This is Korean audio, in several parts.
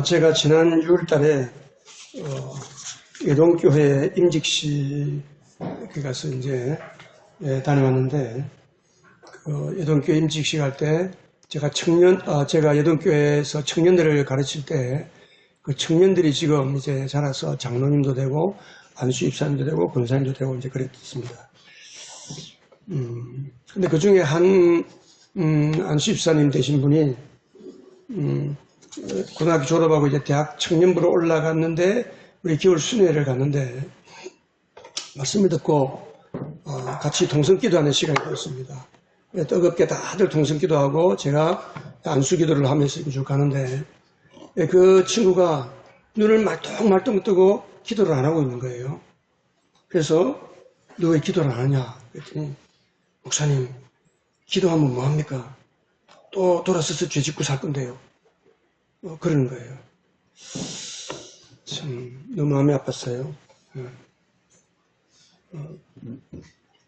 제가 지난 6월 달에 예동교회 임직식에 가서 이제 다녀왔는데, 예동교회 임직식 할 때 제가 예동교회에서 청년들을 가르칠 때 그 청년들이 지금 이제 자라서 장로님도 되고 안수 입사님도 되고 권사님도 되고 이제 그랬습니다. 근데 그 중에 한 안수 입사님 되신 분이 고등학교 졸업하고 이제 대학 청년부로 올라갔는데, 우리 겨울 순회를 갔는데 말씀을 듣고 같이 동성기도하는 시간이 되었습니다. 뜨겁게 다들 동성기도하고 제가 안수기도를 하면서 쭉 가는데, 그 친구가 눈을 말똥말똥 뜨고 기도를 안 하고 있는 거예요. 그래서 너 왜 기도를 안 하냐 그랬더니, 목사님 기도하면 뭐합니까? 또 돌아서서 죄 짓고 살 건데요. 그러는 거예요. 참 너무 마음이 아팠어요.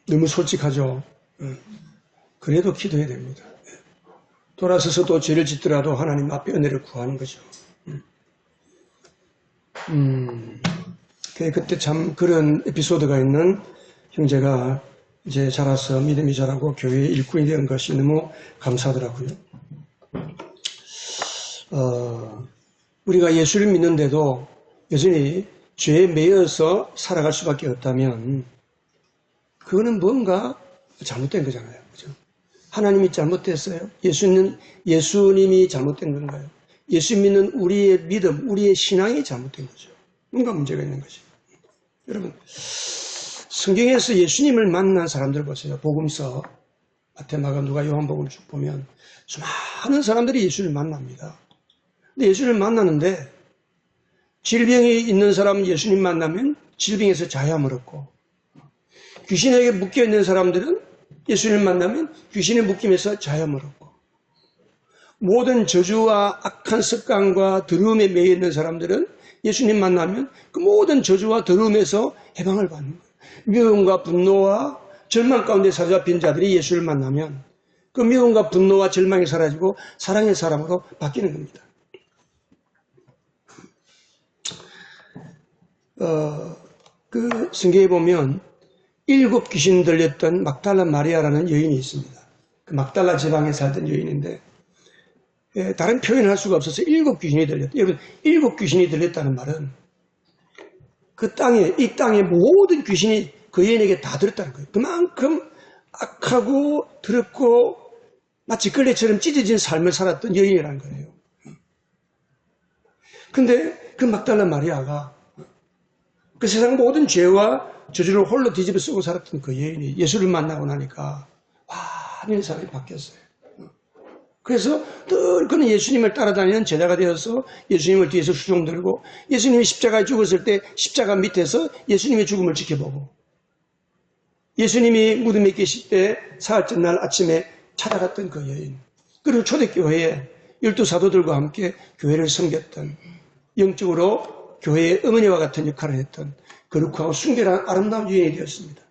너무 솔직하죠. 그래도 기도해야 됩니다. 돌아서서 또 죄를 짓더라도 하나님 앞에 은혜를 구하는 거죠. 그때 참 그런 에피소드가 있는 형제가 이제 자라서 믿음이 자라고 교회의 일꾼이 된 것이 너무 감사하더라고요. 우리가 예수를 믿는데도 여전히 죄에 매여서 살아갈 수밖에 없다면 그거는 뭔가 잘못된 거잖아요. 그죠? 하나님이 잘못됐어요? 예수님이 잘못된 건가요? 예수 믿는 우리의 믿음, 우리의 신앙이 잘못된 거죠. 뭔가 문제가 있는 거죠. 여러분, 성경에서 예수님을 만난 사람들 보세요. 복음서, 마태, 마가, 누가, 요한복음을 쭉 보면 수많은 사람들이 예수를 만납니다. 근데 예수를 만나는데 질병이 있는 사람은 예수님 만나면 질병에서 자유함을 얻고, 귀신에게 묶여있는 사람들은 예수님 만나면 귀신의 묶임에서 자유함을 얻고, 모든 저주와 악한 습관과 더러움에 매여 있는 사람들은 예수님 만나면 그 모든 저주와 더러움에서 해방을 받는 거예요. 미움과 분노와 절망 가운데 사로잡힌 자들이 예수를 만나면 그 미움과 분노와 절망이 사라지고 사랑의 사람으로 바뀌는 겁니다. 그 성경에 보면 7 귀신 들렸던 막달라 마리아라는 여인이 있습니다. 그 막달라 지방에 살던 여인인데, 다른 표현을 할 수가 없어서 7 귀신이 들렸다. 여러분, 7 귀신이 들렸다는 말은 이 땅의 모든 귀신이 그 여인에게 다 들었다는 거예요. 그만큼 악하고 더럽고 마치 걸레처럼 찢어진 삶을 살았던 여인이라는 거예요. 근데 그 막달라 마리아가 그 세상 모든 죄와 저주를 홀로 뒤집어 쓰고 살았던 그 여인이 예수를 만나고 나니까 완전히 사람이 바뀌었어요. 그래서 늘 그는 예수님을 따라다니는 제자가 되어서 예수님을 뒤에서 수종 들고, 예수님이 십자가에 죽었을 때 십자가 밑에서 예수님의 죽음을 지켜보고, 예수님이 무덤에 계실 때 사흘째 날 아침에 찾아갔던 그 여인, 그리고 초대교회에 12 사도들과 함께 교회를 섬겼던, 영적으로 교회의 어머니와 같은 역할을 했던 거룩하고 순결한 아름다운 여인이 되었습니다.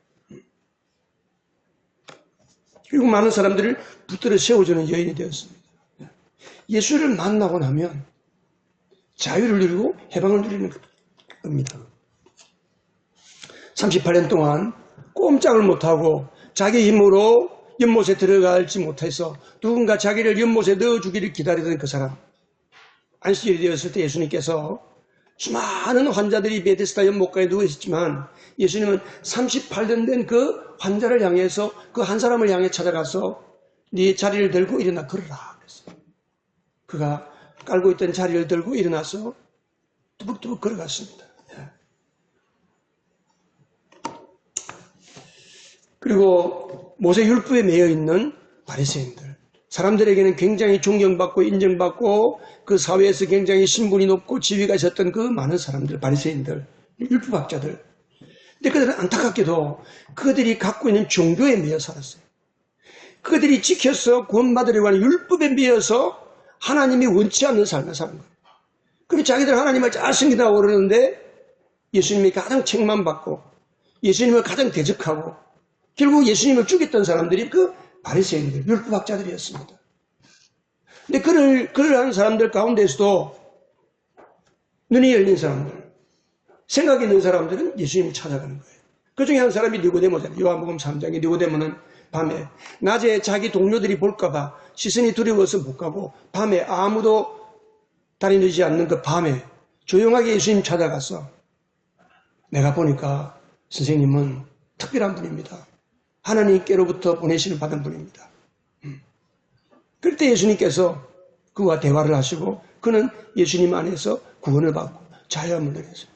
그리고 많은 사람들을 붙들어 세워주는 여인이 되었습니다. 예수를 만나고 나면 자유를 누리고 해방을 누리는 겁니다. 38년 동안 꼼짝을 못하고 자기 힘으로 연못에 들어갈지 못해서 누군가 자기를 연못에 넣어주기를 기다리던 그 사람, 안식일이 되었을 때 예수님께서 수많은 환자들이 베데스다 연못가에 누워 있었지만 예수님은 38년 된 그 환자를 향해서, 그 한 사람을 향해 찾아가서 네 자리를 들고 일어나 걸어라 그랬어요. 그가 깔고 있던 자리를 들고 일어나서 두벅두벅 걸어갔습니다. 그리고 모세율법에 매여 있는 바리새인들, 사람들에게는 굉장히 존경받고 인정받고 그 사회에서 굉장히 신분이 높고 지위가 있었던 그 많은 사람들, 바리새인들, 율법학자들. 근데 그들은 안타깝게도 그들이 갖고 있는 종교에 매여 살았어요. 그들이 지켜서 구원받으려고 하는 율법에 매여서 하나님이 원치 않는 삶을 사는 거예요. 그리고 자기들 하나님을 잘 섬기다고 그러는데 예수님이 가장 책망받고 예수님을 가장 대적하고 결국 예수님을 죽였던 사람들이 그 바리새인들, 율법학자들이었습니다. 근데 그러한 사람들 가운데서도 눈이 열린 사람들, 생각이 있는 사람들은 예수님을 찾아가는 거예요. 그 중에 한 사람이 니고데모잖아요. 요한복음 3장에 니고데모는 밤에 낮에 자기 동료들이 볼까봐 시선이 두려워서 못 가고 밤에 아무도 다니지 않는 그 밤에 조용하게 예수님 찾아가서 내가 보니까 선생님은 특별한 분입니다. 하나님께로부터 보내심을 받은 분입니다. 그럴 때 예수님께서 그와 대화를 하시고 그는 예수님 안에서 구원을 받고 자유함을 누렸어요.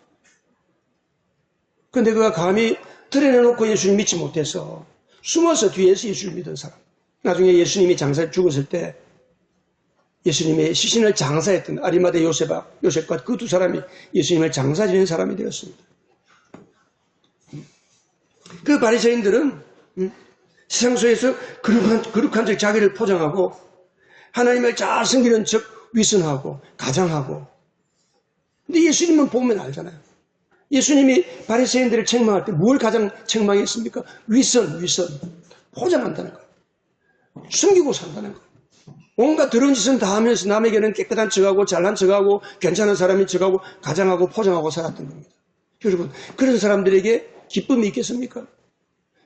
그런데 그가 감히 드러내놓고 예수님 믿지 못해서 숨어서 뒤에서 예수를 믿은 사람. 나중에 예수님이 장사에 죽었을 때 예수님의 시신을 장사했던 아리마대 요셉과 그 두 사람이 예수님을 장사 지낸 사람이 되었습니다. 그 바리새인들은 세상 속에서 거룩한 척 자기를 포장하고 하나님을 잘 섬기는 척 위선하고 가장하고. 근데 예수님은 보면 알잖아요. 예수님이 바리새인들을 책망할 때 뭘 가장 책망했습니까? 위선, 포장한다는 거예요. 숨기고 산다는 거예요. 온갖 더러운 짓은 다 하면서 남에게는 깨끗한 척하고 잘난 척하고 괜찮은 사람인 척하고 가장하고 포장하고 살았던 겁니다. 여러분, 그런 사람들에게 기쁨이 있겠습니까?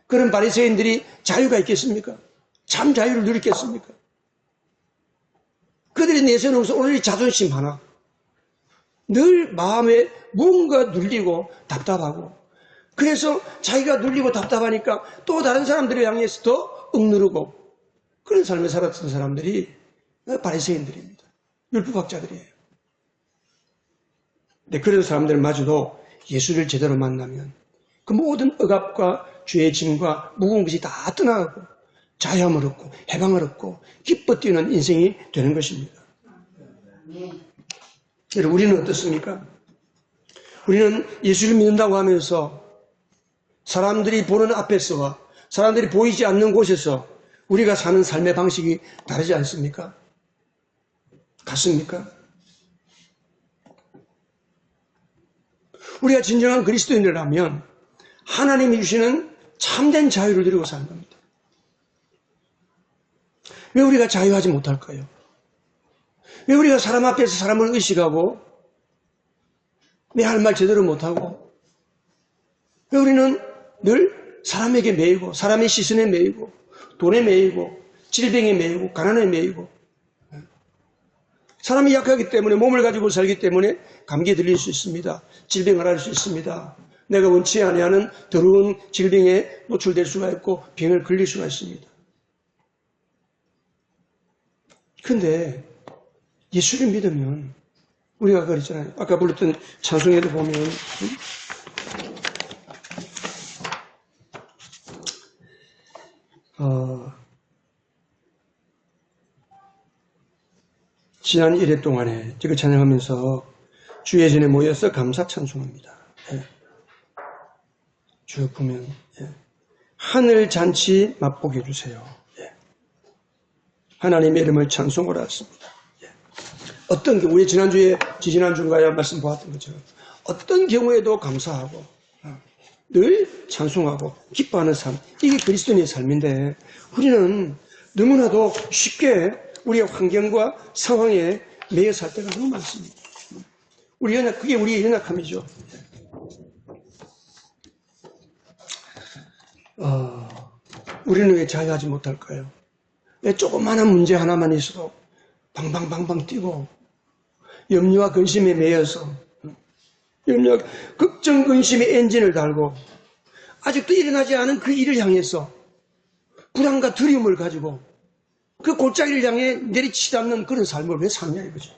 그런 바리새인들이 자유가 있겠습니까? 참 자유를 누리겠습니까? 그들이 내세우면서 오늘 자존심 하나, 늘 마음에 뭔가 눌리고 답답하고, 그래서 자기가 눌리고 답답하니까 또 다른 사람들을 향해서 더 억누르고 그런 삶을 살았던 사람들이 바리새인들입니다. 율법학자들이에요. 근데 그런 사람들마저도 예수를 제대로 만나면 그 모든 억압과 죄의 짐과 무거운 것이 다 떠나가고 자유함을 얻고 해방을 얻고 기뻐 뛰는 인생이 되는 것입니다. 여러분, 우리는 어떻습니까? 우리는 예수를 믿는다고 하면서 사람들이 보는 앞에서와 사람들이 보이지 않는 곳에서 우리가 사는 삶의 방식이 다르지 않습니까? 같습니까? 우리가 진정한 그리스도인이라면 하나님이 주시는 참된 자유를 누리고 사는 겁니다. 왜 우리가 자유하지 못할까요? 왜 우리가 사람 앞에서 사람을 의식하고 내 할 말 제대로 못하고 왜 우리는 늘 사람에게 매이고 사람의 시선에 매이고 돈에 매이고 질병에 매이고 가난에 매이고 사람이 약하기 때문에 몸을 가지고 살기 때문에 감기에 들릴 수 있습니다. 질병을 할 수 있습니다. 내가 원치 아니하는 더러운 질병에 노출될 수가 있고 병을 걸릴 수가 있습니다. 그런데 예수를 믿으면 우리가 그랬잖아요. 아까 불렀던 찬송에도 보면 지난 1회 동안에 제가 찬양하면서 주의 전에 모여서 감사 찬송합니다. 예. 쭉 보면 하늘 잔치 맛보게 해주세요. 예. 하나님의 이름을 찬송하라 했습니다. 예. 어떤 경우, 우리 지난주인가요? 말씀 보았던 것처럼 어떤 경우에도 감사하고 늘 찬송하고 기뻐하는 삶, 이게 그리스도인의 삶인데 우리는 너무나도 쉽게 우리의 환경과 상황에 매여 살 때가 너무 많습니다. 그게 우리의 연약함이죠. 우리는 왜 자유하지 못할까요? 왜 조그마한 문제 하나만 있어도 방방방방 뛰고 염려와 근심에 매여서 걱정 근심의 엔진을 달고 아직도 일어나지 않은 그 일을 향해서 불안과 두려움을 가지고 그 골짜기를 향해 내리치지 않는 그런 삶을 왜 사느냐 이거죠.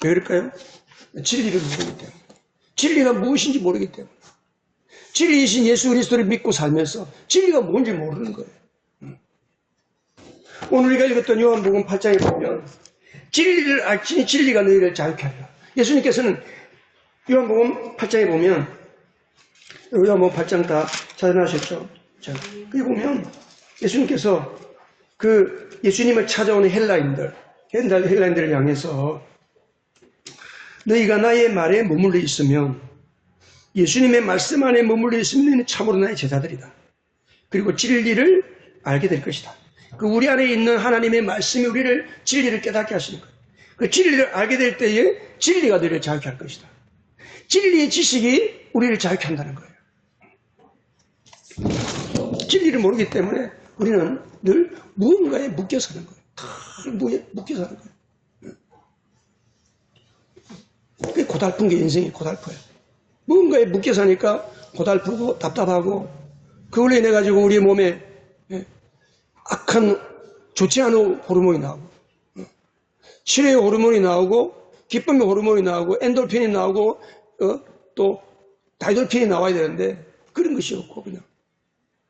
왜 그럴까요? 진리를 모르기 때문에. 진리가 무엇인지 모르기 때문에. 진리이신 예수 그리스도를 믿고 살면서 진리가 뭔지 모르는 거예요. 오늘 우리가 읽었던 요한복음 8장에 보면 진리를 알지니 진리가 너희를 자유케 하리라. 예수님께서는 요한복음 8장에 보면 요한복음 8장 다 찾아나셨죠? 자, 거기 보면 예수님께서 그 예수님을 찾아오는 헬라인들을 향해서 너희가 나의 말에 머물러 있으면 예수님의 말씀 안에 머물러 있으면 너희는 참으로 나의 제자들이다. 그리고 진리를 알게 될 것이다. 그 우리 안에 있는 하나님의 말씀이 우리를 진리를 깨닫게 하시는 거예요. 그 진리를 알게 될 때에 진리가 너희를 자유케 할 것이다. 진리의 지식이 우리를 자유케 한다는 거예요. 진리를 모르기 때문에 우리는 늘 무언가에 묶여 사는 거예요. 묶여 사는 거예요. 그게 고달픈 게 인생이 고달퍼요. 무언가에 묶여 사니까 고달프고 답답하고 그걸로 인해 가지고 우리 몸에 악한 좋지 않은 호르몬이 나오고 치료의 호르몬이 나오고 기쁨의 호르몬이 나오고 엔돌핀이 나오고 또 다이돌핀이 나와야 되는데 그런 것이 없고 그냥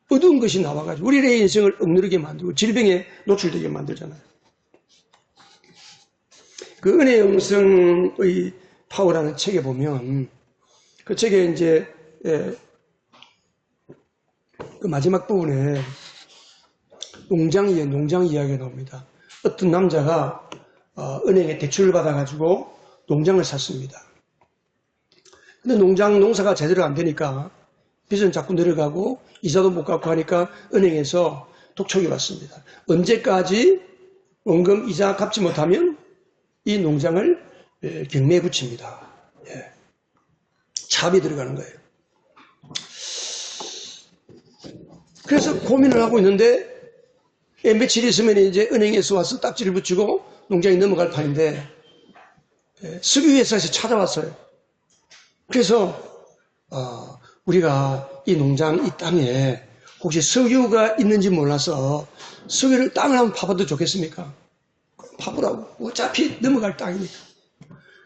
어두운 것이 나와가지고 우리의 인생을 억누르게 만들고 질병에 노출되게 만들잖아요. 그 은혜의 영성의 파워라는 책에 보면 그 책에 이제 그 마지막 부분에 농장 이야기가 나옵니다. 어떤 남자가 은행에 대출을 받아가지고 농장을 샀습니다. 근데 농사가 제대로 안 되니까 빚은 자꾸 늘어가고 이자도 못 갚고 하니까 은행에서 독촉이 왔습니다. 언제까지 원금 이자 갚지 못하면 이 농장을 경매에 붙입니다. 차압이 들어가는 거예요. 그래서 고민을 하고 있는데 며칠 있으면 이제 은행에서 와서 딱지를 붙이고 농장이 넘어갈 판인데 석유회사에서 찾아왔어요. 그래서 우리가 이 농장, 이 땅에 혹시 석유가 있는지 몰라서 석유를 땅을 한번 파봐도 좋겠습니까? 파보라고. 어차피 넘어갈 땅이니까.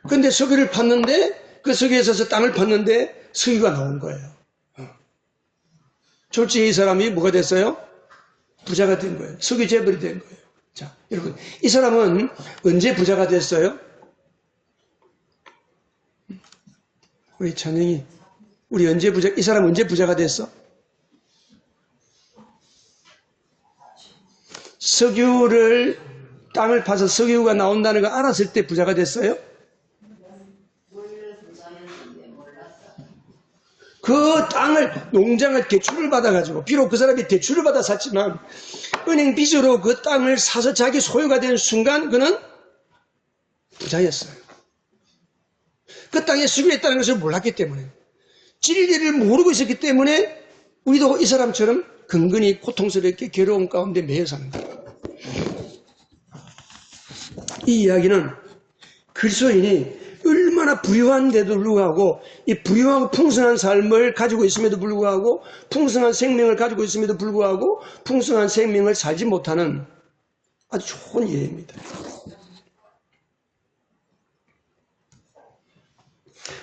그런데 석유를 팠는데 그 석유회사에서 땅을 팠는데 석유가 나온 거예요. 졸지에 이 사람이 뭐가 됐어요? 부자가 된 거예요. 석유 재벌이 된 거예요. 자, 여러분, 이 사람은 언제 부자가 됐어요? 우리 찬영이, 이 사람 언제 부자가 됐어? 땅을 파서 석유가 나온다는 걸 알았을 때 부자가 됐어요? 그 농장을 대출을 받아가지고, 비록 그 사람이 대출을 받아 샀지만, 은행 빚으로 그 땅을 사서 자기 소유가 된 순간, 그는 부자였어요. 그 땅에 석유가 있다는 것을 몰랐기 때문에, 진리를 모르고 있었기 때문에, 우리도 이 사람처럼 근근히 고통스럽게 괴로운 가운데 매여 사는 거예요. 이 이야기는 그리스도인이 얼마나 부유한데도 불구하고 이 부유하고 풍성한 삶을 가지고 있음에도 불구하고 풍성한 생명을 가지고 있음에도 불구하고 풍성한 생명을 살지 못하는 아주 좋은 예입니다.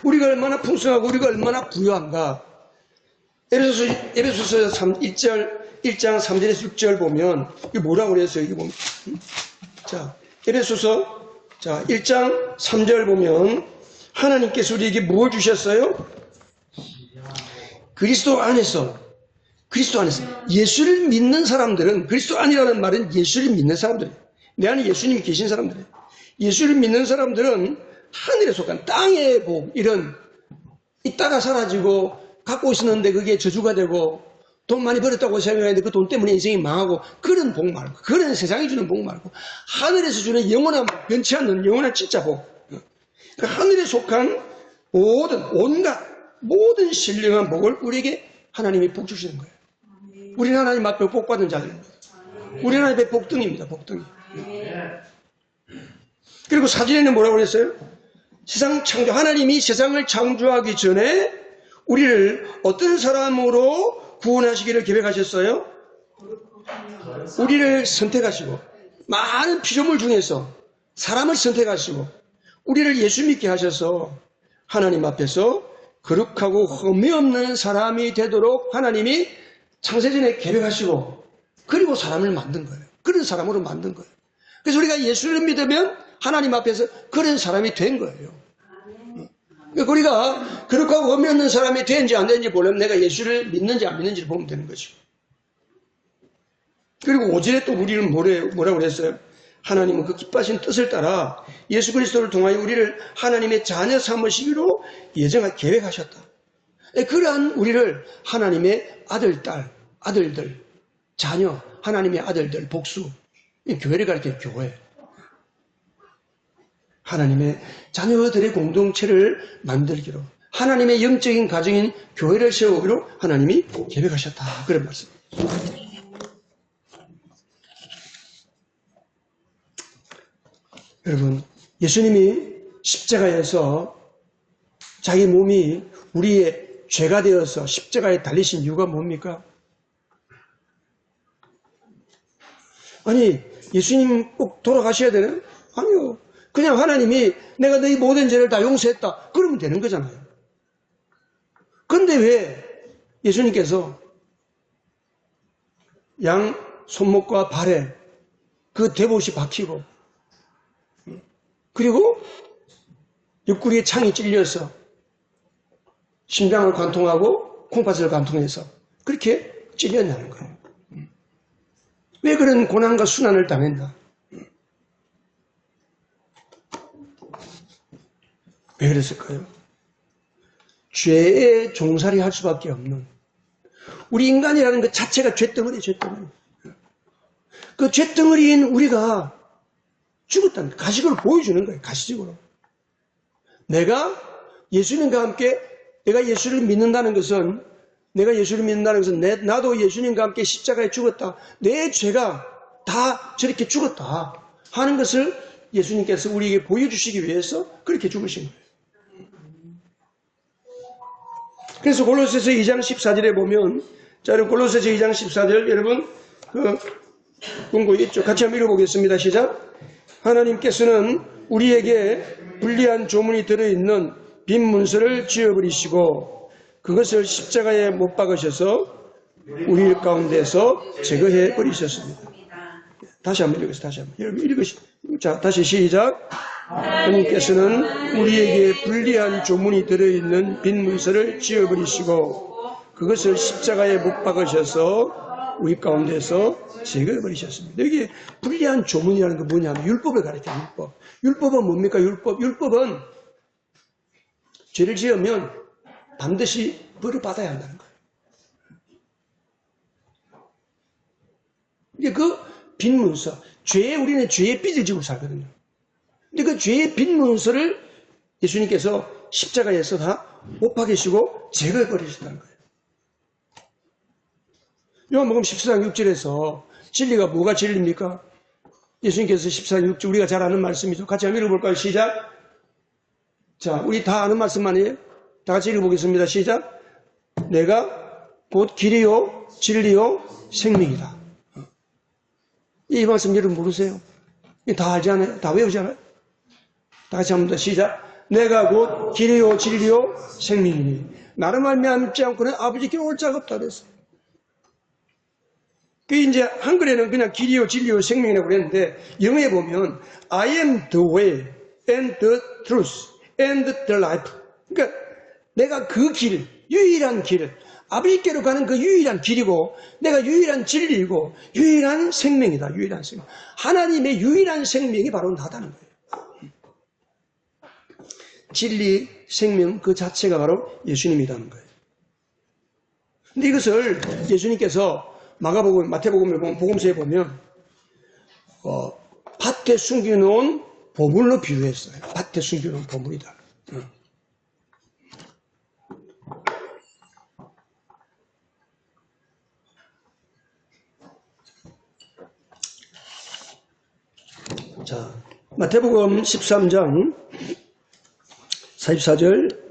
우리가 얼마나 풍성하고 우리가 얼마나 부유한가. 에베소서 1장 3절에서 6절 보면 이게 뭐라고 그랬어요? 이게 보면. 자, 에베소서 1장 3절 보면 하나님께서 우리에게 뭘 주셨어요? 그리스도 안에서 예수를 믿는 사람들은, 그리스도 안이라는 말은 예수를 믿는 사람들이에요. 내 안에 예수님이 계신 사람들이에요. 예수를 믿는 사람들은 하늘에 속한 땅의 복, 있다가 사라지고 갖고 있었는데 그게 저주가 되고 돈 많이 벌었다고 생각했는데 그 돈 때문에 인생이 망하고 그런 복 말고, 그런 세상이 주는 복 말고 하늘에서 주는 영원한, 변치 않는 영원한 진짜 복. 그 하늘에 속한 모든 신령한 복을 우리에게 하나님이 복 주시는 거예요. 우리는 하나님 앞에 복 받는 자들입니다. 우리는 하나님의 복등입니다. 복등이. 그리고 사진에는 뭐라고 그랬어요? 하나님이 세상을 창조하기 전에 우리를 어떤 사람으로 구원하시기를 계획하셨어요? 우리를 선택하시고 많은 피조물 중에서 사람을 선택하시고 우리를 예수 믿게 하셔서 하나님 앞에서 거룩하고 흠이 없는 사람이 되도록 하나님이 창세전에 계획하시고 그리고 사람을 만든 거예요. 그런 사람으로 만든 거예요. 그래서 우리가 예수를 믿으면 하나님 앞에서 그런 사람이 된 거예요. 우리가 거룩하고 흠이 없는 사람이 되는지 안 되는지 모르면 내가 예수를 믿는지 안 믿는지를 보면 되는 거죠. 그리고 5절에 또 우리는 뭐라고 그랬어요? 하나님은 그 기뻐하신 뜻을 따라 예수 그리스도를 통하여 우리를 하나님의 자녀 삼으시기로 계획하셨다. 그러한 우리를 하나님의 아들들, 자녀, 하나님의 아들들, 복수, 이 교회를 가리키는 교회. 하나님의 자녀들의 공동체를 만들기로, 하나님의 영적인 가정인 교회를 세우기로 하나님이 계획하셨다. 그런 말씀입니다. 여러분, 예수님이 십자가에서 자기 몸이 우리의 죄가 되어서 십자가에 달리신 이유가 뭡니까? 아니, 예수님 꼭 돌아가셔야 되나요? 아니요. 그냥 하나님이 내가 너희 모든 죄를 다 용서했다. 그러면 되는 거잖아요. 그런데 왜 예수님께서 양 손목과 발에 그 대봇이 박히고, 그리고 옆구리에 창이 찔려서 심장을 관통하고 콩팥을 관통해서 그렇게 찔렸냐는 거예요. 왜 그런 고난과 순환을 당했나? 왜 그랬을까요? 죄에 종살이 할 수밖에 없는, 우리 인간이라는 것 자체가 죄덩어리, 죄덩어리. 그 죄덩어리인 우리가 죽었다는 거예요. 가식으로 보여주는 거예요. 가시적으로. 내가 예수님과 함께, 내가 예수를 믿는다는 것은, 나도 예수님과 함께 십자가에 죽었다. 내 죄가 다 저렇게 죽었다 하는 것을 예수님께서 우리에게 보여주시기 위해서 그렇게 죽으신 거예요. 그래서 골로새서 2장 14절에 보면, 자, 여러분 골로새서 2장 14절 여러분 그 본고 있죠? 같이 한번 읽어보겠습니다. 시작. 하나님께서는 우리에게 불리한 조문이 들어있는 빈 문서를 지워버리시고 그것을 십자가에 못 박으셔서 우리 가운데서 제거해 버리셨습니다. 다시 한번 읽으세요. 다시 한번. 여러분 읽으시죠. 자, 다시 시작. 하나님께서는 우리에게 불리한 조문이 들어있는 빈 문서를 지워버리시고 그것을 십자가에 못 박으셔서 우리 가운데서 제거해버리셨습니다. 여기 불리한 조문이라는 건 뭐냐면 율법을 가리켜요. 율법. 율법은 뭡니까? 율법은 죄를 지으면 반드시 벌을 받아야 한다는 거예요. 이게 그 빈 문서, 우리는 죄의 빚을 지고 살거든요. 근데 그 죄의 빈 문서를 예수님께서 십자가에서 다 못 박으시고 제거해 버리셨다는 거예요. 요한복음 14장 6절에서 진리가 뭐가 진리입니까? 예수님께서 14장 6절 우리가 잘 아는 말씀이죠. 같이 한번 읽어볼까요? 시작. 자, 우리 다 아는 말씀 아니에요? 다 같이 읽어보겠습니다. 시작. 내가 곧 길이요 진리요 생명이다. 이 말씀 여러분 모르세요? 다 알지 않아요? 다 외우지 않아요? 다 같이 한번 더 시작. 내가 곧 길이요 진리요 생명이니 나를 말미암지 않고는 아버지께 올 자가 없다 그랬어요. 그 이제 한글에는 그냥 길이요 진리요 생명이라고 그랬는데 영어에 보면 I am the way and the truth and the life. 그러니까 내가 그 길, 유일한 길, 아버지께로 가는 그 유일한 길이고 내가 유일한 진리이고 유일한 생명이다. 유일한 생명. 하나님의 유일한 생명이 바로 나다는 거예요. 진리, 생명 그 자체가 바로 예수님이라는 거예요. 근데 이것을 예수님께서 마가복음, 마태복음을 보면, 복음서에 보면 밭에 숨겨놓은 보물로 비유했어요. 밭에 숨겨놓은 보물이다. 자, 마태복음 13장 44절.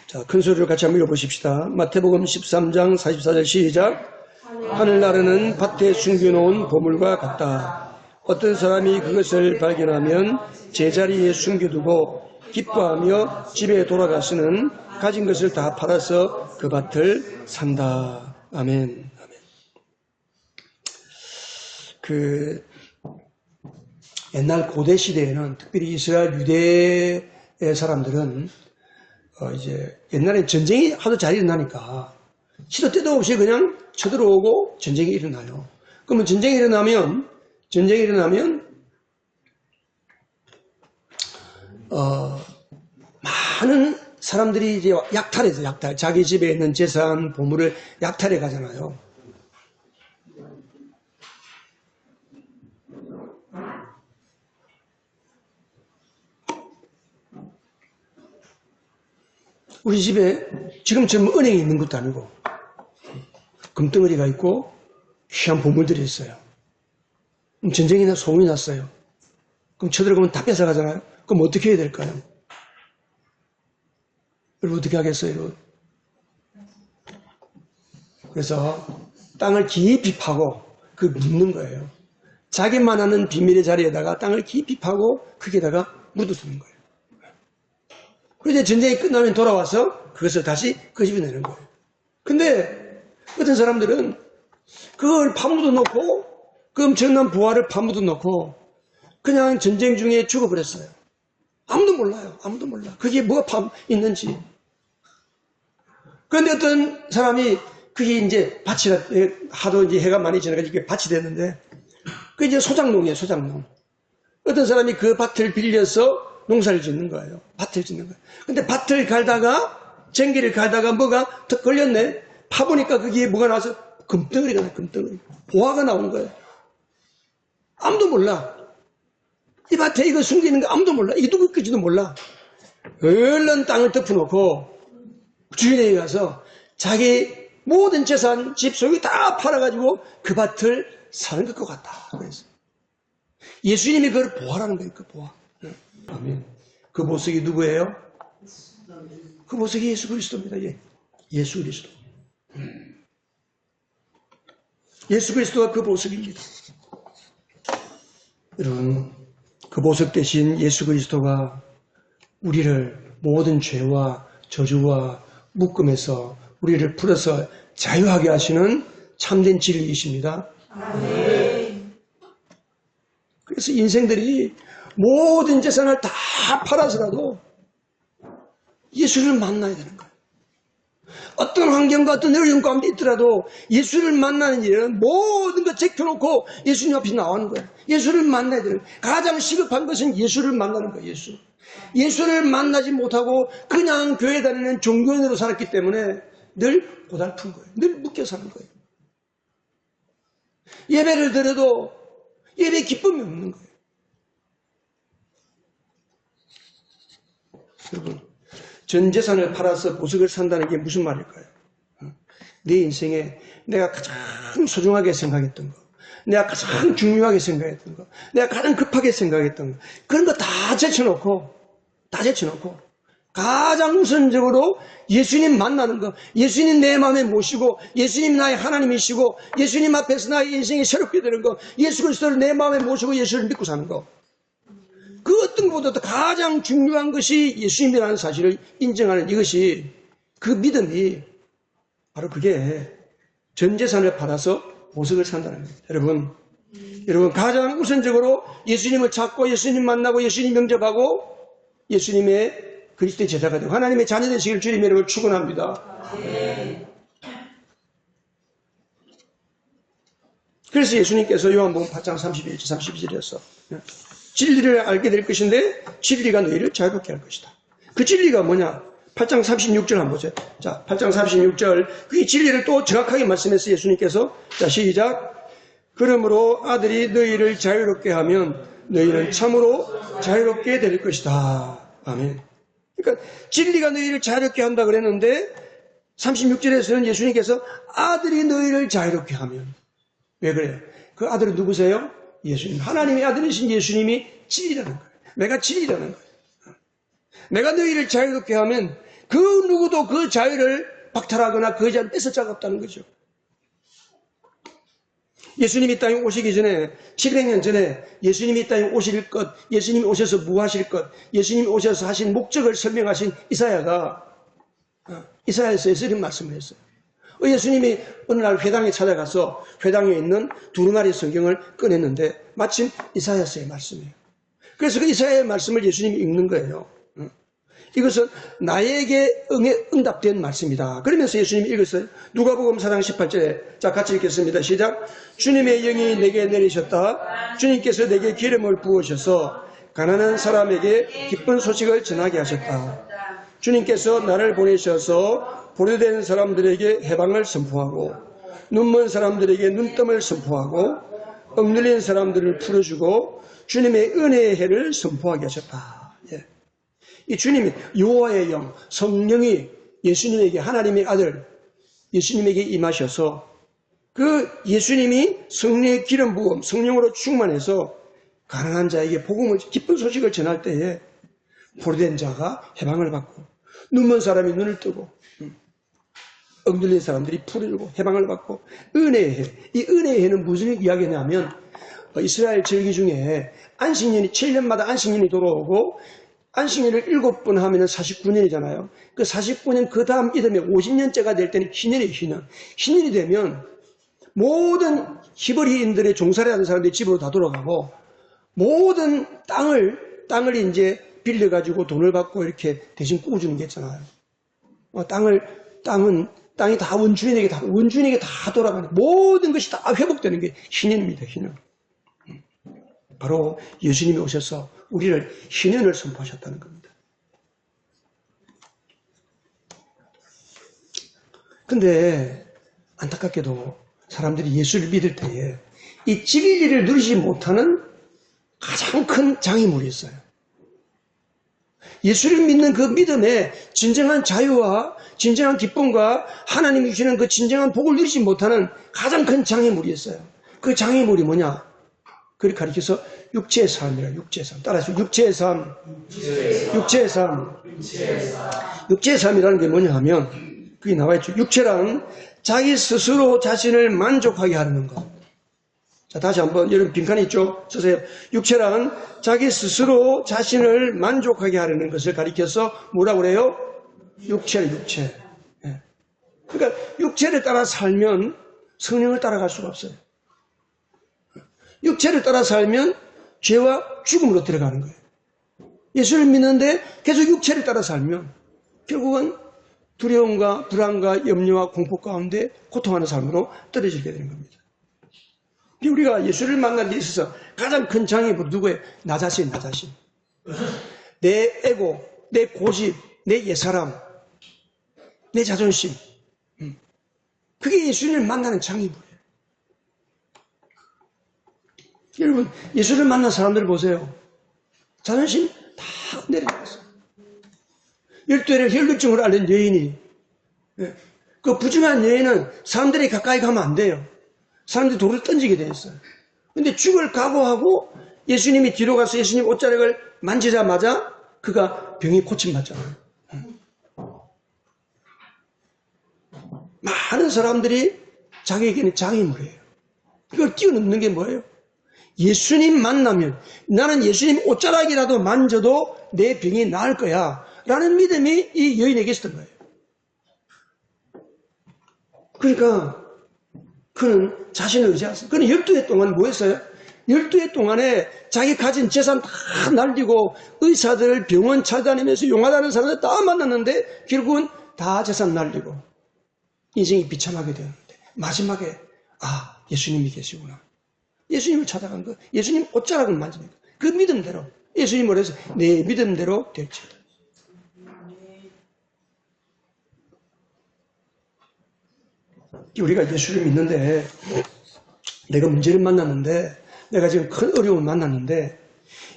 자, 큰 소리로 같이 한번 읽어보십시다. 마태복음 13장 44절 시작. 하늘나라는 밭에 숨겨놓은 보물과 같다. 어떤 사람이 그것을 발견하면 제자리에 숨겨두고 기뻐하며 집에 돌아가서는 가진 것을 다 팔아서 그 밭을 산다. 아멘. 아멘. 옛날 고대 시대에는 특별히 이스라엘 유대의 사람들은 이제 옛날에 전쟁이 하도 잘 일어나니까 시도 때도 없이 그냥 쳐들어오고 전쟁이 일어나요. 그러면 전쟁이 일어나면 많은 사람들이 이제 약탈해서 자기 집에 있는 재산, 보물을 약탈해 가잖아요. 우리 집에 지금처럼 은행이 있는 것도 아니고 금덩어리가 있고 귀한 보물들이 있어요. 전쟁이나 소문이 났어요. 그럼 쳐들어가면 다 뺏어가잖아요. 그럼 어떻게 해야 될까요? 여러분 어떻게 하겠어요? 여러분? 그래서 땅을 깊이 파고 그 묻는 거예요. 자기만 아는 비밀의 자리에다가 땅을 깊이 파고 거기에다가 묻어두는 거예요. 그런데 전쟁이 끝나면 돌아와서 그것을 다시 끄집어내는 거예요. 근데 어떤 사람들은 그걸 파묻어 놓고 그 엄청난 부활을 파묻어 놓고 그냥 전쟁 중에 죽어버렸어요. 아무도 몰라요. 아무도 몰라. 그게 뭐가 있는지. 그런데 어떤 사람이 그게 이제 밭이라 하도 이제 해가 많이 지나가지고 이게 밭이 됐는데 그게 이제 소작농이에요. 소작농. 어떤 사람이 그 밭을 빌려서 농사를 짓는 거예요. 밭을 짓는 거예요. 근데 밭을 갈다가 쟁기를 갈다가 뭐가 더 걸렸네. 파보니까 거기에 뭐가 나와서 금덩어리가 나요. 금덩어리. 보화가 나온 거예요. 아무도 몰라. 이 밭에 이거 숨기는 거 아무도 몰라. 이게 누구 건지도 몰라. 얼른 땅을 덮어놓고 주인에게 가서 자기 모든 재산, 집, 소유 다 팔아가지고 그 밭을 사는 것 같다. 그래서 예수님이 그걸 보아라는 거예요. 그 보아. 아멘. 그 보석이 누구예요? 그 보석이 예수 그리스도입니다. 예. 예수 그리스도. 예수 그리스도가 그 보석입니다. 여러분, 그 보석 대신 예수 그리스도가 우리를 모든 죄와 저주와 묶음에서 우리를 풀어서 자유하게 하시는 참된 진리이십니다. 아멘. 그래서 인생들이 모든 재산을 다 팔아서라도 예수를 만나야 되는 거예요. 어떤 환경과 어떤 어려움 가운데 있더라도 예수를 만나는 일은 모든 것 제껴놓고 예수님 앞에 나오는 거예요. 예수를 만나야 되는 거예요. 가장 시급한 것은 예수를 만나는 거예요. 예수를 만나지 못하고 그냥 교회 다니는 종교인으로 살았기 때문에 늘 고달픈 거예요. 늘 묶여 사는 거예요. 예배를 드려도 예배에 기쁨이 없는 거예요. 여러분, 전 재산을 팔아서 보석을 산다는 게 무슨 말일까요? 내 인생에 내가 가장 소중하게 생각했던 거, 내가 가장 중요하게 생각했던 거, 내가 가장 급하게 생각했던 거, 그런 거 다 제쳐놓고 가장 우선적으로 예수님 만나는 거, 예수님 내 마음에 모시고 예수님 나의 하나님이시고 예수님 앞에서 나의 인생이 새롭게 되는 거, 예수 그리스도를 내 마음에 모시고 예수를 믿고 사는 거, 그 어떤 것보다도 가장 중요한 것이 예수님이라는 사실을 인정하는 이것이, 그 믿음이 바로 그게 전 재산을 팔아서 보석을 산다는 거예요. 여러분 가장 우선적으로 예수님을 찾고 예수님 만나고 예수님 영접하고 예수님의 그리스도의 제자가 되고 하나님의 자녀 되시길 주님의 이름으로 축원합니다. 그래서 예수님께서 요한복음 8장 31절 32절에서 진리를 알게 될 것인데 진리가 너희를 자유롭게 할 것이다. 그 진리가 뭐냐? 8장 36절 한번 보세요. 자, 8장 36절. 그 진리를 또 정확하게 말씀해서 예수님께서, 자, 시작. 그러므로 아들이 너희를 자유롭게 하면 너희는 참으로 자유롭게 될 것이다. 아멘. 그러니까 진리가 너희를 자유롭게 한다 그랬는데 36절에서는 예수님께서 아들이 너희를 자유롭게 하면, 왜 그래요? 그 아들은 누구세요? 예수님. 하나님의 아들이신 예수님이 진리라는 거예요. 내가 진리라는 거예요. 내가 너희를 자유롭게 하면 그 누구도 그 자유를 박탈하거나 그 자유를 뺏을 자가 없다는 거죠. 예수님이 이 땅에 오시기 전에 700년 전에 예수님이 이 땅에 오실 것, 예수님이 오셔서 뭐 하실 것, 예수님이 오셔서 하신 목적을 설명하신 이사야가 이사야서에서 이런 말씀을 했어요. 예수님이 어느 날 회당에 찾아가서 회당에 있는 두루마리 성경을 꺼냈는데 마침 이사야서의 말씀이에요. 그래서 그 이사야의 말씀을 예수님이 읽는 거예요. 이것은 나에게 응답된 말씀이다. 그러면서 예수님이 읽었어요. 누가복음 4장 18절에, 자, 같이 읽겠습니다. 시작. 주님의 영이 내게 내리셨다. 주님께서 내게 기름을 부으셔서 가난한 사람에게 기쁜 소식을 전하게 하셨다. 주님께서 나를 보내셔서 보류된 사람들에게 해방을 선포하고 눈먼 사람들에게 눈뜸을 선포하고 억눌린 사람들을 풀어주고 주님의 은혜의 해를 선포하게 하셨다. 예. 이 주님이 여호와의 영, 성령이 예수님에게 하나님의 아들 예수님에게 임하셔서 그 예수님이 성령의 기름 부음, 성령으로 충만해서 가난한 자에게 복음을, 기쁜 소식을 전할 때에 포로된 자가 해방을 받고 눈먼 사람이 눈을 뜨고 억눌린 사람들이 풀어주고 해방을 받고 은혜의 해. 이 은혜의 해는 무슨 이야기냐면 이스라엘 절기 중에 안식년이 7년마다 안식년이 돌아오고 안식년을 7번 하면 49년이잖아요. 그 49년 그 다음 이듬해 50년째가 될 때는 희년이에요. 희년. 희년이 되면 모든 히브리인들의 종살이 하는 사람들이 집으로 다 돌아가고 모든 땅을 이제 빌려가지고 돈을 받고 이렇게 대신 꾸어주는 게 있잖아요. 땅이 다 원주인에게 다 돌아가는 모든 것이 다 회복되는 게 희년입니다. 희년. 바로 예수님이 오셔서 우리를 희년을 선포하셨다는 겁니다. 근데 안타깝게도 사람들이 예수를 믿을 때에 이 진리를 누리지 못하는 가장 큰 장애물이 있어요. 예수를 믿는 그 믿음에 진정한 자유와 진정한 기쁨과 하나님이 주시는 그 진정한 복을 누리지 못하는 가장 큰 장애물이 있어요. 그 장애물이 뭐냐? 그걸 가리켜서 육체의 삶이라. 육체의 삶. 따라서 육체의 삶. 육체의 삶이라는 게 뭐냐 하면 그게 나와 있죠. 육체란 자기 스스로 자신을 만족하게 하는 것. 자, 다시 한번 여러분 빈칸 있죠? 쓰세요. 육체란 자기 스스로 자신을 만족하게 하려는 것을 가리켜서 뭐라고 그래요? 육체. 예. 그러니까 육체를 따라 살면 성령을 따라갈 수가 없어요. 육체를 따라 살면 죄와 죽음으로 들어가는 거예요. 예수를 믿는데 계속 육체를 따라 살면 결국은 두려움과 불안과 염려와 공포 가운데 고통하는 삶으로 떨어지게 되는 겁니다. 우리가 예수를 만난 데 있어서 가장 큰 장애물은 누구예요? 나 자신. 내 에고, 내 고집, 내 옛사람, 내 자존심. 그게 예수님을 만나는 장애물이에요. 여러분, 예수를 만난 사람들 보세요. 자존심 다 내려놨어요. 12회를 혈루증으로 앓는 여인이, 그 부정한 여인은 사람들이 가까이 가면 안 돼요. 사람들이 돌을 던지게 돼 있어요. 근데 죽을 각오하고 예수님이 뒤로 가서 예수님 옷자락을 만지자마자 그가 병이 고침받잖아요. 많은 사람들이 자기에게는 장애물이에요. 이걸 뛰어넘는 게 뭐예요? 예수님 만나면 나는 예수님 옷자락이라도 만져도 내 병이 나을 거야 라는 믿음이 이 여인에게 있었던 거예요. 그러니까 그는 자신을 의지했어요. 그는 12해 동안 뭐 했어요? 12해 동안에 자기 가진 재산 다 날리고 의사들 병원 찾아다니면서 용하다는 사람들 다 만났는데 결국은 다 재산 날리고 인생이 비참하게 되었는데 마지막에 예수님이 계시구나. 예수님을 찾아간 거. 예수님 옷자락을 만지니까 그 믿음대로 예수님을 해서 내 믿음대로 될지어다. 우리가 예수를 믿는데 내가 문제를 만났는데 내가 지금 큰 어려움을 만났는데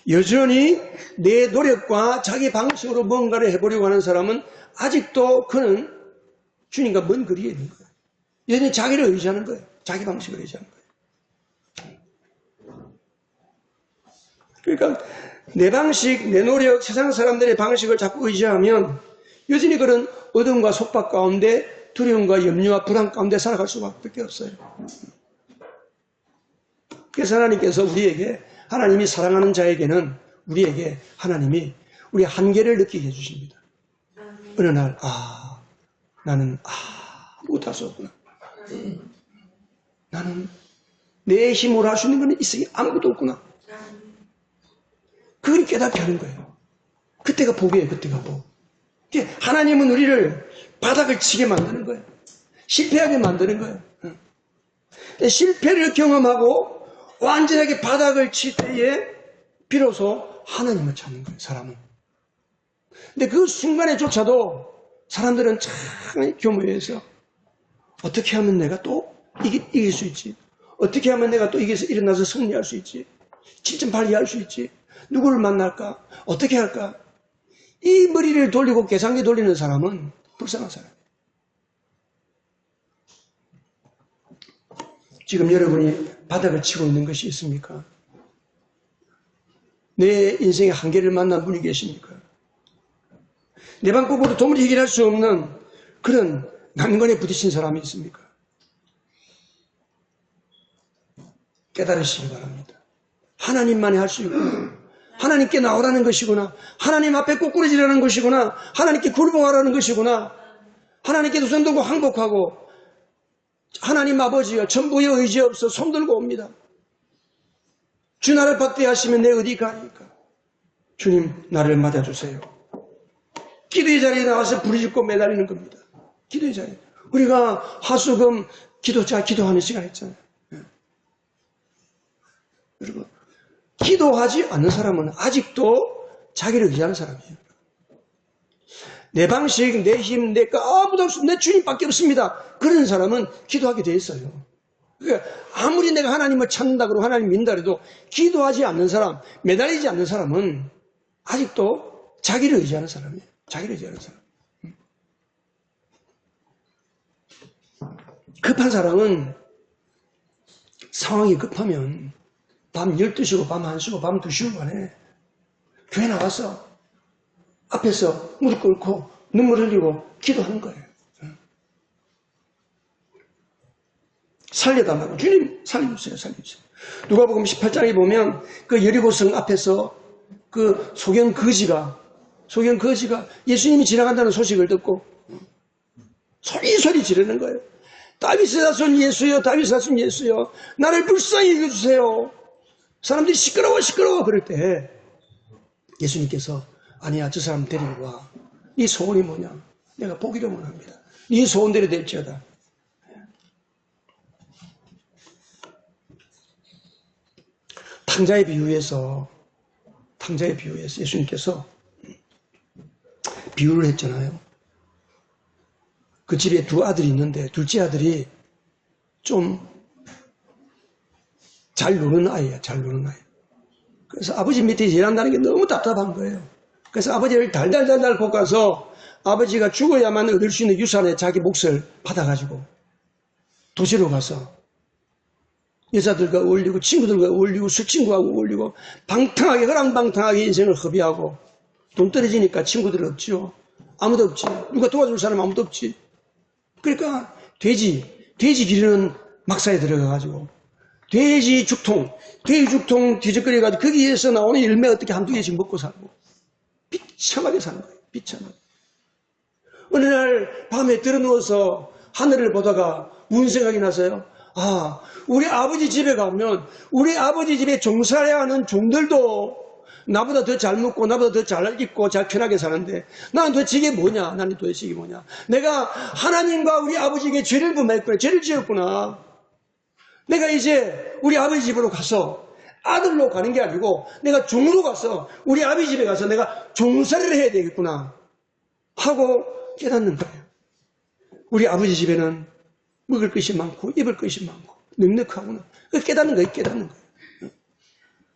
여전히 내 노력과 자기 방식으로 뭔가를 해보려고 하는 사람은 아직도 그는 주님과 먼 거리에 있는 거예요. 여전히 자기를 의지하는 거예요. 자기 방식을 의지하는 거예요. 그러니까 내 방식, 내 노력, 세상 사람들의 방식을 자꾸 의지하면 여전히 그런 어둠과 속박 가운데 두려움과 염려와 불안 가운데 살아갈 수밖에 없어요. 그래서 하나님께서 우리에게 하나님이 사랑하는 자에게는 우리에게 하나님이 우리 한계를 느끼게 해주십니다. 어느 날 나는 아무것도 할 수 없구나. 나는 내 힘으로 할 수 있는 건 이 세상에 아무것도 없구나. 그걸 깨닫게 하는 거예요. 그때가 복이에요. 그때가 복. 하나님은 우리를 바닥을 치게 만드는 거예요. 실패하게 만드는 거예요. 실패를 경험하고 완전하게 바닥을 칠 때에 비로소 하나님을 찾는 거예요. 사람은. 근데 그 순간에조차도 사람들은 참 교묘해서 어떻게 하면 내가 또 이길 수 있지? 어떻게 하면 내가 또 이겨서 일어나서 승리할 수 있지? 7.8 이할 수 있지? 누구를 만날까? 어떻게 할까? 이 머리를 돌리고 계산기 돌리는 사람은 불쌍한 사람. 지금 여러분이 바닥을 치고 있는 것이 있습니까? 내 인생의 한계를 만난 분이 계십니까? 내 방법으로 도무지 해결할 수 없는 그런 난관에 부딪힌 사람이 있습니까? 깨달으시기 바랍니다. 하나님만이 할 수 있구나. 하나님께 나오라는 것이구나. 하나님 앞에 꼬꾸라지라는 것이구나. 하나님께 굴복하라는 것이구나. 하나님께 두 손 들고 항복하고 하나님 아버지여 전부의 의지 없어 손 들고 옵니다. 주 나를 박대하시면 내 어디 가니까. 주님 나를 맞아주세요. 기도의 자리에 나와서 부르짖고 매달리는 겁니다. 기도의 자리에. 우리가 하수금 기도하는 시간 있잖아요. 그리고 기도하지 않는 사람은 아직도 자기를 의지하는 사람이에요. 내 방식, 내 힘, 아무도 없습니다. 내 주님밖에 없습니다. 그런 사람은 기도하게 돼 있어요. 그러니까 아무리 내가 하나님을 찾는다 그러고 하나님 믿는다 해도 기도하지 않는 사람, 매달리지 않는 사람은 아직도 자기를 의지하는 사람이에요. 자기를 의지하는 사람. 급한 사람은 상황이 급하면 밤 12시고 밤 1시고 밤 2시고 간에 교회 나와서 앞에서 무릎 꿇고 눈물 흘리고 기도하는 거예요. 살려달라고. 주님 살려주세요. 살려주세요. 누가복음 18장에 보면 그 여리고성 앞에서 그 소경 거지가 예수님이 지나간다는 소식을 듣고 소리 지르는 거예요. 다윗의 자손 예수여, 다윗의 자손 예수여, 나를 불쌍히 여겨주세요. 사람들이 시끄러워 그럴 때 예수님께서 아니야, 저 사람 데리고 와. 네 소원이 뭐냐? 내가 보기를 원합니다. 네 소원대로 될지어다. 탕자의 비유에서 예수님께서 비유를 했잖아요. 그 집에 두 아들이 있는데 둘째 아들이 좀 잘 노는 아이야. 그래서 아버지 밑에 일한다는 게 너무 답답한 거예요. 그래서 아버지를 달달달달 볶아서 아버지가 죽어야만 얻을 수 있는 유산에 자기 몫을 받아가지고 도시로 가서 여자들과 어울리고 친구들과 어울리고 술친구하고 어울리고 방탕하게 허랑방탕하게 인생을 허비하고 돈 떨어지니까 친구들 없죠. 아무도 없지. 누가 도와줄 사람 아무도 없지. 그러니까 돼지 기르는 막사에 들어가가지고 돼지 죽통 뒤적거려가지고 거기에서 나오는 열매 어떻게 한두 개씩 먹고 살고 비참하게 사는 거예요. 비참하게. 어느 날 밤에 들어누워서 하늘을 보다가 무슨 생각이 나서요? 아, 우리 아버지 집에 가면 우리 아버지 집에 종살해야 하는 종들도 나보다 더 잘 먹고 나보다 더 잘 입고 잘 편하게 사는데 나는 도대체 이게 뭐냐? 내가 하나님과 우리 아버지에게 죄를 범했구나. 죄를 지었구나. 내가 이제 우리 아버지 집으로 가서 아들로 가는 게 아니고 내가 종으로 가서 우리 아버지 집에 가서 내가 종살이를 해야 되겠구나 하고 깨닫는 거예요. 우리 아버지 집에는 먹을 것이 많고 입을 것이 많고 넉넉하구나. 깨닫는 거예요.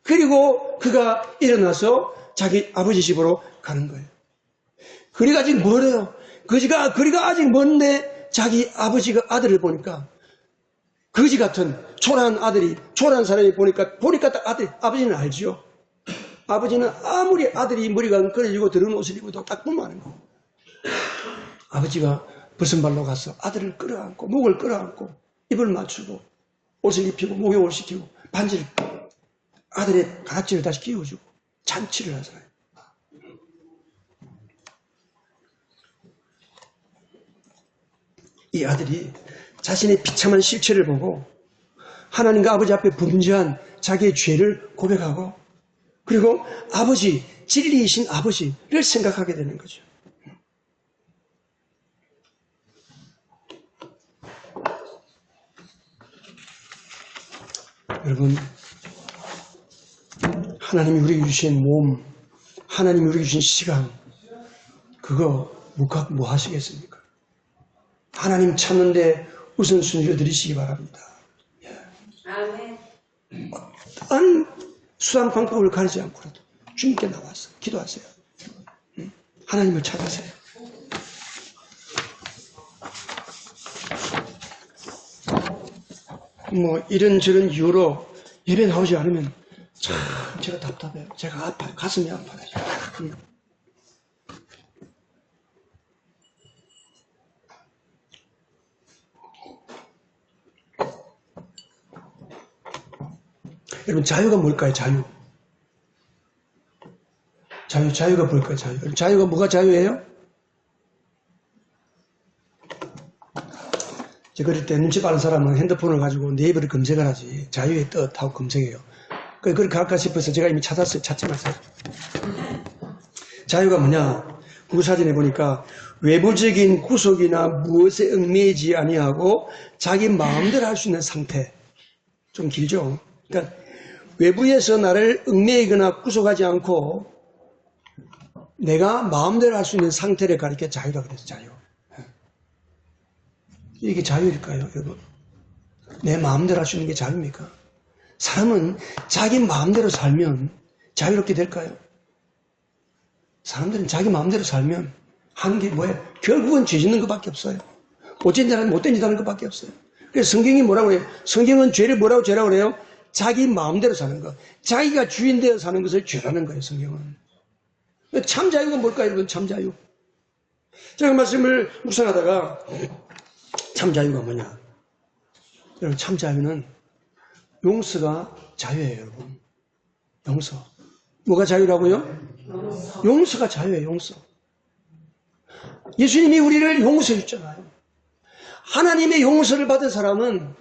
그리고 그가 일어나서 자기 아버지 집으로 가는 거예요. 거리가 아직 멀어요. 거리가 아직 먼데 자기 아버지가 아들을 보니까 거지 같은 초라한 사람이 보니까 딱 아버지는 알지요. 아버지는 아무리 아들이 머리가 끌어지고 더러운 옷을 입어도 딱 보면 아는 거예요. 아버지가 벗은 발로 가서 아들을 끌어안고 목을 끌어안고 입을 맞추고 옷을 입히고 목욕을 시키고 반지를 아들의 가락지를 다시 끼워주고 잔치를 하잖아요. 이 아들이 자신의 비참한 실체를 보고 하나님과 아버지 앞에 분주한 자기의 죄를 고백하고 그리고 진리이신 아버지를 생각하게 되는 거죠. 여러분, 하나님이 우리에게 주신 몸, 하나님이 우리에게 주신 시간, 그거 뭐 하시겠습니까? 하나님 찾는데 우선순위를 드리시기 바랍니다. 아멘. 어떠한 수단 방법을 가리지 않고라도 주님께 나와서 기도하세요. 하나님을 찾으세요. 뭐 이런저런 이유로 예배 나오지 않으면 참 제가 답답해요. 제가 아파요. 가슴이 아파요. 여러분, 자유가 뭘까요? 자유가 뭘까요? 자유가 뭐가 자유예요? 그럴 때 눈치 빠른 사람은 핸드폰을 가지고 네이버를 검색을 하지. 자유의 뜻 하고 검색해요. 그렇게 할까 싶어서 제가 이미 찾았어요. 찾지 마세요. 자유가 뭐냐? 구사진에 보니까 외부적인 구속이나 무엇에 얽매이지 아니하고 자기 마음대로 할 수 있는 상태. 좀 길죠? 그러니까 외부에서 나를 얽매이거나 구속하지 않고 내가 마음대로 할 수 있는 상태를 가리켜 자유라고 그랬어요. 자유. 이게 자유일까요, 여러분? 내 마음대로 할 수 있는 게 자유입니까? 사람은 자기 마음대로 살면 자유롭게 될까요? 사람들은 자기 마음대로 살면 하는 게 뭐예요? 결국은 죄 짓는 것밖에 없어요. 못된 짓 하는 못된 짓 하는 것밖에 없어요. 그래서 성경이 뭐라고 해요? 성경은 죄를 뭐라고 죄라고 그래요? 자기 마음대로 사는 것. 자기가 주인 되어 사는 것을 죄라는 거예요, 성경은. 참 자유가 뭘까요, 여러분? 참 자유. 제가 말씀을 묵상하다가 참 자유가 뭐냐? 여러분, 참 자유는 용서가 자유예요, 여러분. 용서. 뭐가 자유라고요? 용서가 자유예요, 용서. 예수님이 우리를 용서해 줬잖아요. 하나님의 용서를 받은 사람은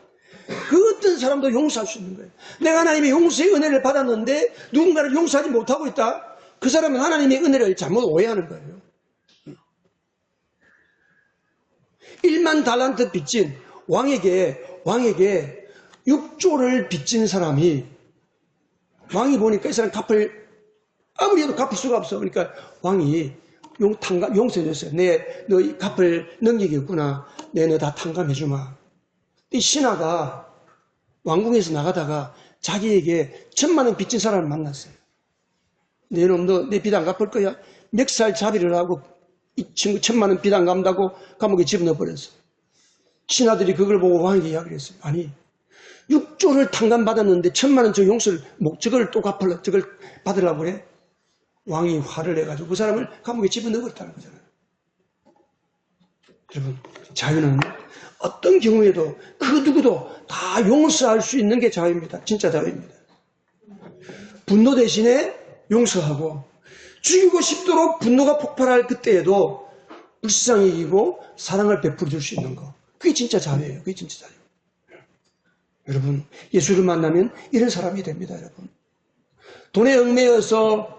그 어떤 사람도 용서할 수 있는 거예요. 내가 하나님의 용서의 은혜를 받았는데 누군가를 용서하지 못하고 있다? 그 사람은 하나님의 은혜를 잘못 오해하는 거예요. 1만 달란트 빚진 왕에게 6조를 빚진 사람이 왕이 보니까 이 사람 아무리 해도 갚을 수가 없어. 그러니까 왕이 용서해 줬어요. 너 갚을 능력이 없구나. 너 다 탕감해 주마. 이 신하가 왕궁에서 나가다가 자기에게 1,000만 원 빚진 사람을 만났어요. 내 놈, 너 내 빚 안 갚을 거야? 멱살 자비를 하고 이 친구 1,000만 원 빚 안 갚는다고 감옥에 집어넣어버렸어. 신하들이 그걸 보고 왕에게 이야기를 했어요. 아니, 6조를 탕감받았는데 1,000만 원 저 용서를, 저걸 또 저걸 받으려고 그래? 왕이 화를 내가지고 그 사람을 감옥에 집어넣어버렸다는 거잖아요. 여러분, 자유는 어떤 경우에도 그 누구도 다 용서할 수 있는 게 자유입니다. 진짜 자유입니다. 분노 대신에 용서하고 죽이고 싶도록 분노가 폭발할 그때에도 불쌍히 이기고 사랑을 베풀어 줄 수 있는 거. 그게 진짜 자유예요. 그게 진짜 자유. 여러분, 예수를 만나면 이런 사람이 됩니다, 여러분. 돈에 얽매여서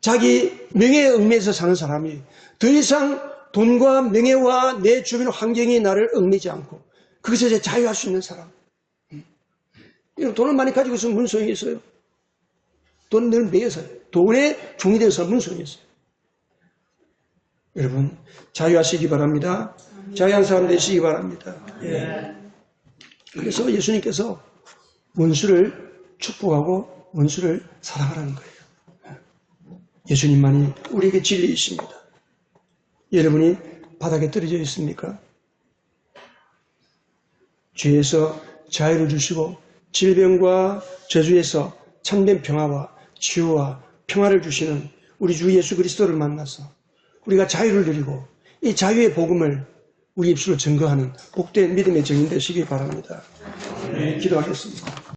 자기 명예에 얽매여서 사는 사람이 더 이상 돈과 명예와 내 주변 환경이 나를 얽매지 않고 그것에서 자유할 수 있는 사람. 돈을 많이 가지고 있으면 무슨 소용이 있어요? 돈은 늘 매여서요. 돈에 종이 되어서 무슨 소용이 있어요? 여러분, 자유하시기 바랍니다. 자유한 사람 되시기 바랍니다. 예. 그래서 예수님께서 원수를 축복하고 원수를 사랑하라는 거예요. 예수님만이 우리에게 진리이십니다. 여러분이 바닥에 떨어져 있습니까? 죄에서 자유를 주시고 질병과 저주에서 참된 평화와 치유와 평화를 주시는 우리 주 예수 그리스도를 만나서 우리가 자유를 누리고 이 자유의 복음을 우리 입술로 증거하는 복된 믿음의 증인 되시기 바랍니다. 네, 기도하겠습니다.